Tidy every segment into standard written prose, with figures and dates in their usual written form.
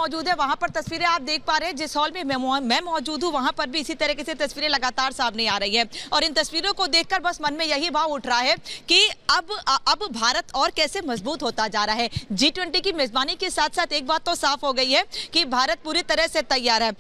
मौजूद है, वहां पर तस्वीरें आप देख पा रहे हैं। जिस हॉल में मैं मौजूद हूं वहां पर भी इसी तरीके से तस्वीरें लगातार सामने आ रही है और इन तस्वीरों को देखकर बस मन में यही भाव उठ रहा है कि अब भारत और कैसे मजबूत होता जा रहा है। G20 की मेजबानी के साथ साथ एक बात तो साफ हो गई है कि भारत पूरी तरह से तैयार है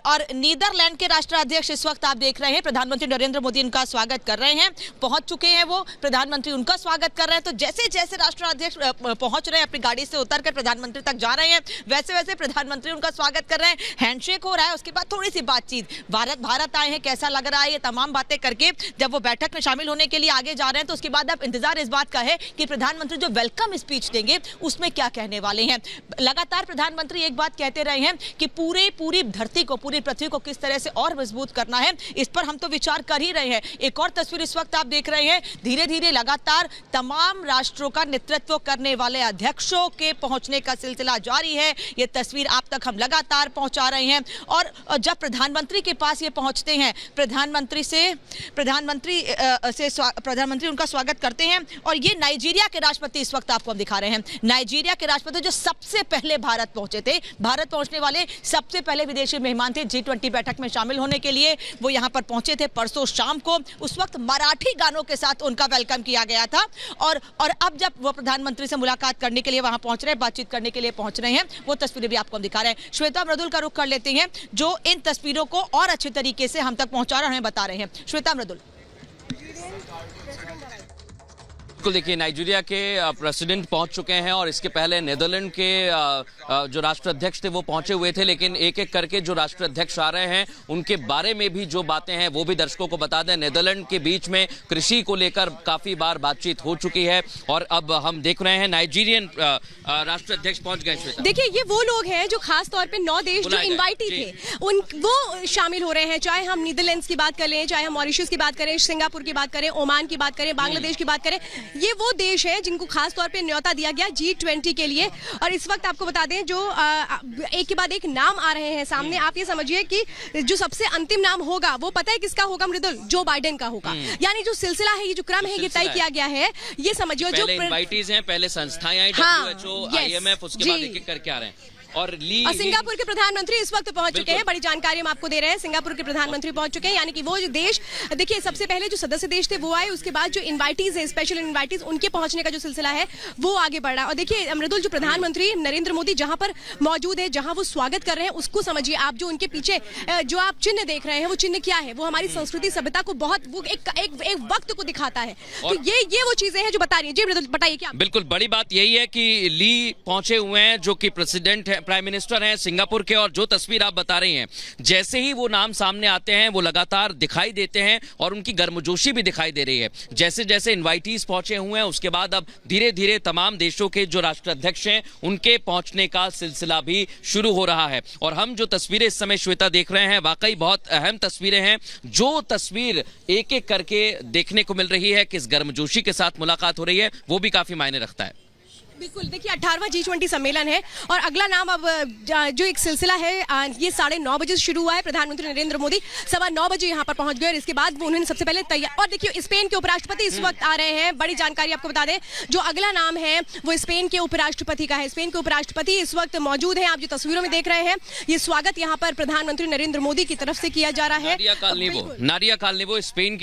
और नीदरलैंड के राष्ट्राध्यक्ष इस वक्त आप देख रहे हैं प्रधानमंत्री नरेंद्र मोदी उनका स्वागत कर रहे हैं, पहुंच चुके हैं वो, प्रधानमंत्री उनका स्वागत कर रहे हैं। तो जैसे जैसे राष्ट्राध्यक्ष पहुंच रहे हैं, अपनी गाड़ी से उतरकर प्रधानमंत्री तक जा रहे हैं, वैसे वैसे प्रधानमंत्री उनका स्वागत कर रहे हैं, हैंडशेक हो रहा है, उसके बाद थोड़ी सी बातचीत, भारत आए हैं, कैसा लग रहा है, ये तमाम बातें करके जब वो बैठक में शामिल होने के लिए आगे जा रहे हैं तो उसके बाद अब इंतजार इस बात का है कि प्रधानमंत्री जो वेलकम स्पीच देंगे उसमें क्या कहने वाले हैं। लगातार प्रधानमंत्री एक बात कहते रहे हैं कि पूरी धरती को, पूरी पृथ्वी को किस तरह से और मजबूत करना है, इस पर हम तो विचार कर ही रहे हैं। एक और तस्वीर इस वक्त आप देख रहे हैं, धीरे धीरे लगातार तमाम राष्ट्रों का नेतृत्व करने वाले अध्यक्षों के पहुंचने का सिलसिला जारी है। ये तस्वीर आप तक हम लगातार पहुंचा रहे हैं और जब प्रधानमंत्री के पास ये पहुंचते हैं, प्रधानमंत्री उनका स्वागत करते हैं। और ये नाइजीरिया के राष्ट्रपति इस वक्त आपको हम दिखा रहे हैं, नाइजीरिया के राष्ट्रपति जो सबसे पहले भारत पहुंचे थे, भारत पहुंचने वाले सबसे पहले विदेशी मेहमान थे G20 बैठक में शामिल होने के लिए। वो यहां पर पहुंचे थे परसों शाम को, उस वक्त मराठी गानों के साथ उनका वेलकम किया गया था और अब जब वो प्रधानमंत्री से मुलाकात करने के लिए वहां पहुंच रहे हैं, बातचीत करने के लिए पहुंच रहे हैं, वो तस्वीरें भी आपको हम दिखा रहे हैं। श्वेता मृदुल का रुख कर लेते हैं जो इन तस्वीरों को और अच्छे तरीके से हम तक पहुंचा रहे हैं, बता रहे हैं। श्वेता मृदुल। बिल्कुल, देखिए नाइजीरिया के प्रेसिडेंट पहुंच चुके हैं और इसके पहले नीदरलैंड के जो राष्ट्राध्यक्ष थे वो पहुंचे हुए थे, लेकिन एक एक करके जो राष्ट्राध्यक्ष आ रहे हैं उनके बारे में भी जो बातें हैं वो भी दर्शकों को बता दें। नीदरलैंड के बीच में कृषि को लेकर काफी बार बातचीत हो चुकी है और अब हम देख रहे हैं नाइजीरियन राष्ट्राध्यक्ष पहुंच गए। देखिए ये वो लोग हैं जो खास तौर पे 9 देश जो इन्वाइटी थे वो शामिल हो रहे हैं, चाहे हम नीदरलैंड्स की बात कर लें, चाहे हम मॉरिशस की बात करें, सिंगापुर की बात करें, ओमान की बात करें, बांग्लादेश की बात करें। ये वो देश है जिनको खास तौर पे न्योता दिया गया G20 के लिए। और इस वक्त आपको बता दें जो एक के बाद एक नाम आ रहे हैं सामने, आप ये समझिए कि जो सबसे अंतिम नाम होगा वो पता है किसका होगा मृदुल? जो बाइडेन का होगा। यानी जो सिलसिला है, ये जो क्रम है, ये तय किया गया है। ये समझिए जो इनवाइटीज हैं, पहले संस्थाएं आई, WHO, IMF, उसके बाद एक-एक करके आ रहे हैं। और सिंगापुर के प्रधानमंत्री इस वक्त पहुंच चुके हैं, बड़ी जानकारी हम आपको दे रहे हैं। सिंगापुर के प्रधानमंत्री पहुंच चुके हैं, यानी कि वो जो देश, देखिए सबसे पहले जो सदस्य देश थे वो आए, उसके बाद जो इनवाइटीज है, स्पेशल इनवाइटीज, उनके पहुंचने का जो सिलसिला है वो आगे बढ़ रहा है। और देखिए मृदुल, जो प्रधानमंत्री नरेंद्र मोदी जहां पर मौजूद है, जहां वो स्वागत कर रहे हैं, उसको समझिए आप। जो उनके पीछे जो आप चिन्ह देख रहे हैं वो चिन्ह क्या है? वो हमारी संस्कृति सभ्यता को बहुत, वो एक वक्त को दिखाता है। तो ये वो चीजें हैं जो बता रही है। जी मृदुल बताइए क्या? बिल्कुल, बड़ी बात यही है कि ली पहुंचे हुए हैं जो कि प्रेसिडेंट है, प्राइम मिनिस्टर हैं सिंगापुर के, और जो तस्वीर आप बता रही हैं, जैसे ही वो नाम सामने आते हैं वो लगातार दिखाई देते हैं और उनकी गर्मजोशी भी दिखाई दे रही है। जैसे जैसे इनवाइटीज पहुंचे हुए हैं उसके बाद अब धीरे धीरे तमाम देशों के जो राष्ट्राध्यक्ष हैं उनके पहुंचने का सिलसिला भी शुरू हो रहा है। और हम जो तस्वीरें इस समय श्वेता देख रहे हैं, वाकई बहुत अहम तस्वीरें हैं। जो तस्वीर एक एक करके देखने को मिल रही है, किस गर्मजोशी के साथ मुलाकात हो रही है, वो भी काफी मायने रखता है। बिल्कुल, देखिए 18वां G20 सम्मेलन है और अगला नाम अब जो एक सिलसिला है, ये 9:30 बजे शुरू हुआ है। प्रधानमंत्री नरेंद्र मोदी 9:15 बजे यहाँ पर पहुंच गए और इसके बाद उन्होंने सबसे पहले तैयार। और देखिए स्पेन के उपराष्ट्रपति इस वक्त आ रहे हैं, बड़ी जानकारी आपको बता दें। जो अगला नाम है वो स्पेन के उपराष्ट्रपति का है। स्पेन के उपराष्ट्रपति इस वक्त मौजूद है, आप जो तस्वीरों में देख रहे हैं। ये स्वागत यहाँ पर प्रधानमंत्री नरेंद्र मोदी की तरफ से किया जा रहा है। नारिया कालनिवो स्पेन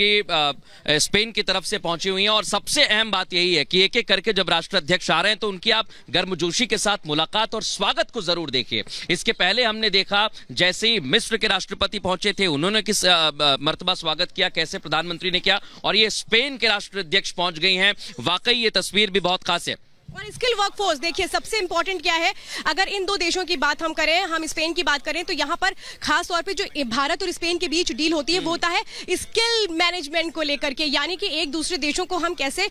की तरफ से पहुंची हुई है। और सबसे अहम बात यही है कि एक एक करके जब राष्ट्राध्यक्ष आ रहे हैं तो उनकी आप गर्मजोशी के साथ मुलाकात और स्वागत को जरूर देखिए। इसके पहले हमने देखा जैसे ही मिस्र के राष्ट्रपति पहुंचे थे, उन्होंने किस मर्तबा स्वागत किया, कैसे प्रधानमंत्री ने किया, और ये स्पेन के राष्ट्राध्यक्ष पहुंच गई हैं। वाकई ये तस्वीर भी बहुत खास है। और स्किल वर्कफोर्स, देखिए सबसे इंपॉर्टेंट क्या है, अगर इन दो देशों की बात हम करें, हम स्पेन की बात करें, तो यहाँ पर खास तौर पे जो भारत और स्पेन के बीच डील होती है वो होता है स्किल मैनेजमेंट को लेकर के। यानी कि एक दूसरे देशों को हम कैसे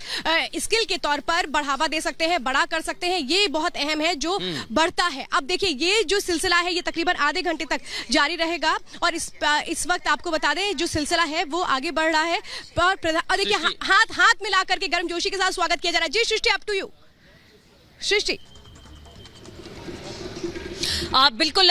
स्किल के तौर पर बढ़ावा दे सकते हैं, बड़ा कर सकते हैं, ये बहुत अहम है जो बढ़ता है। अब देखिए ये जो सिलसिला है ये तकरीबन आधे घंटे तक जारी रहेगा और इस वक्त आपको बता दें जो सिलसिला है वो आगे बढ़ रहा है। और देखिए हाथ मिला करके गर्मजोशी के साथ स्वागत किया जा रहा है। जी सृष्टि, अप टू यू। सृष्टि। बिल्कुल